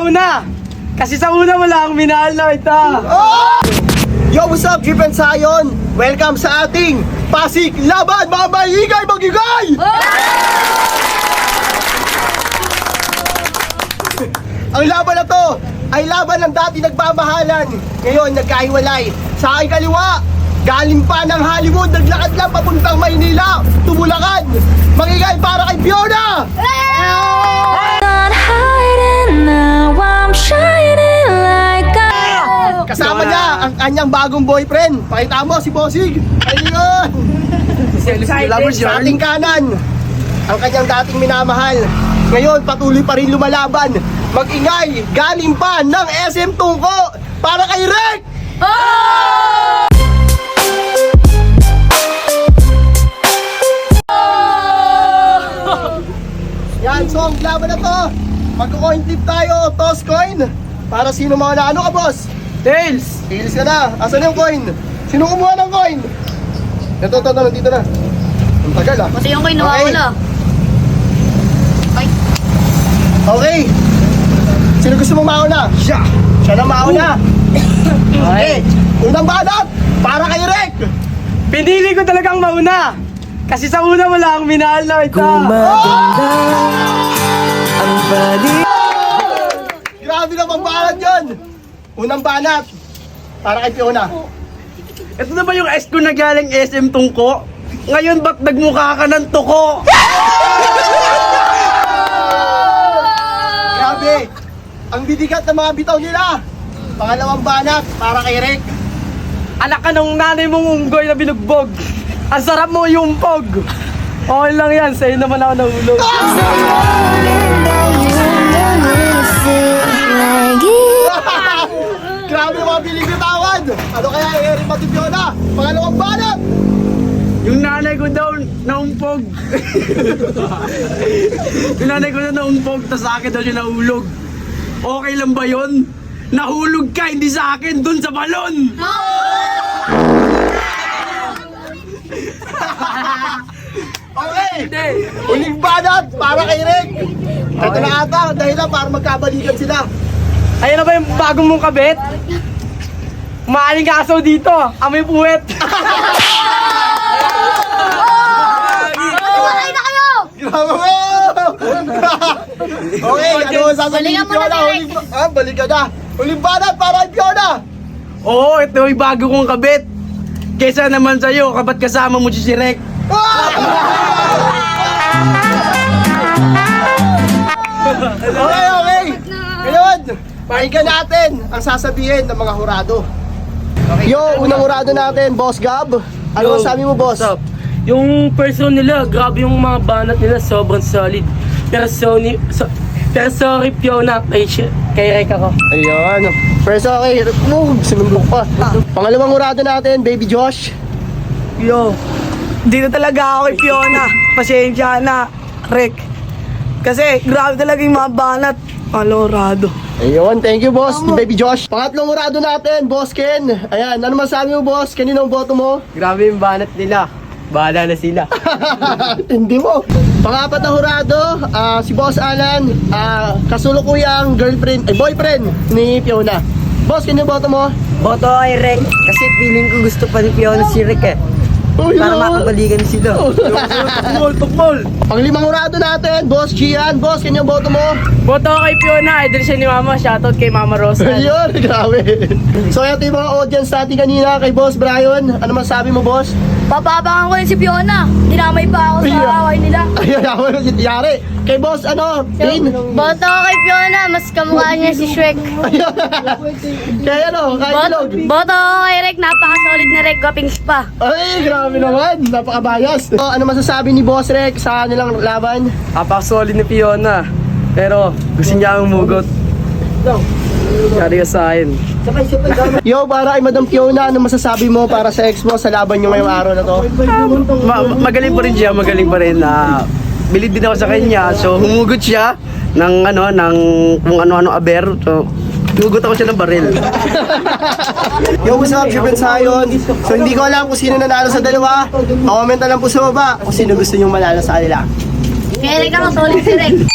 mauna. Kasi sa una wala akong minahal na kita. Yo, what's up, Jeep and Zion? Welcome sa ating Pasig Laban, mga maingay, magigay! Ang laban na to ay laban ng dati nagmamahalan. Ngayon, nagkahiwalay. Sa aking kaliwa, galing pa ng Hollywood, naglakad lang papuntang Maynila, Tumulakan. Magigay para kay Fiona! Not hiding now, I'm shining like Kasama niya ang kanyang bagong boyfriend. Pakita mo si Bossig. Ayun! Sa ating kanan, ang kanyang dating minamahal. Ngayon, patuloy pa rin lumalaban. Mag-ingay, galing pa ng SM Tungko para kay Rek! Yan, so ang laban na to. Mag-coin flip tayo, toss coin. Para sino mga naano ka, boss? Tails! Tails ka na. Asan yung coin? Sino kumuha ng coin? Ito, nandito na. Ang tagal ah. Kasi yung ko'y nawawala. Ay, Okay. Sino gusto mong mauna? Siya. Siya na mauna. Okay. Unang banat para kay Rek. Pinili ko talagang mauna. Kasi sa una wala akong minahal na kita. Grabe na pang banat yun. Unang banat para kay Fiona. Ito na ba yung ex ko na galing SM Tungko? Ngayon ba't nagmukha ka ng tuko? Grabe. Ang bibigat ng mga bitaw nila. Pangalawang banat para kay Rek. Anak ka ng nanay mong unggoy na binugbog. Ang sarap mo yung pog. Okay lang yan, sa'yo naman ako nahulog. Grabe mga bilig-bitawan. Ano kaya i-eri pa si Fiona? Pangalawang banat. Yung nanay ko daw naumpog. Yung nanay ko daw naumpog, tas sa akin daw siya nahulog. Okay lang ba yun? Nahulog ka, hindi sa akin, dun sa balon! Okay. Hindi. Uling banat para kay Rek. Ito na ata, dahil lang para magkabalikan sila. Ayun na ba yung bagong mong kabit? Maaling kaso dito, amoy puwet. hiwalay na kayo! Grabe mo! Okay, ano sasabihin Balikan mo na Fiona? si Rek. Balik ka na. Uling banat para kay Fiona. Oo, ito yung bago kong kabit. Kesa naman sa'yo, kabat kasama mo si Rek. Okay. Ngayon, pakinggan natin ang sasabihin ng mga hurado. Yo, unang hurado natin, Boss Gab. Ano sabi mo, boss? What's up? Yung person nila, grabe yung mga banat nila, sobrang solid. Pero sorry Fiona, kay Rek ako. Ayun. First okay, sinundok pa. Pangalawang hurado natin, Baby Josh. Yo, dito talaga ako kay Fiona. Pasensya na, Rek. Kasi grabe talaga yung mga banat. Alorado. Ayun, thank you, boss, Baby Josh. Pangatlong hurado natin, Boss Ken. Ayan, ano masabi mo, boss? Kanino ang boto mo? Grabe yung banat nila. Bahala na sila. Hindi mo. Pangapat na hurado, si Boss Alan, kasulukuyang boyfriend ni Fiona. Boss, kanino boto mo? Boto kay Rek. Kasi feeling ko gusto pa ni Fiona si Rek eh. Para makabalikan sila. Tukmol. Panglimang hurado natin, Boss Gian. Boss, kanino boto mo? Boto kay Fiona, idol siya ni Mama, shoutout kay Mama Rosa. Ayun, grabe. So, ito yung mga audience natin kanina kay Boss Brian. Ano masabi mo, boss? Papabangan ko yun si Fiona. Dinamay pa ako sa away nila. Ayun, ako yung yari. Kay Boss, Dean. Boto ko kay Fiona, mas kamukha niya si Shrek. Ayun. Kaya kay Ilog. Boto ko kay Rek, napaka-solid na Rek, gwapings pa. Ay, grabe naman. Napakabayas. So, ano masasabi ni Boss Rek sa nilang laban? Apaka-solid ni Fiona. Pero gusto niya ang umugot. Yari ka sa akin. Yo, para kay Madam Fiona, ano masasabi mo para sa ex mo sa laban nyo ngayong araw na to? Magaling pa rin siya, magaling pa rin. Bilid din ako sa kanya. So humugot siya ng kung ano-ano aber. So humugot ako siya ng baril. Yo, what's up, Jeep and Zion? So, hindi ko alam kung sino nanalo sa dalawa. Comment na lang po sa baba kung sino gusto nyo manalo sa kanila. Kaya Rek ako, solid si Rek.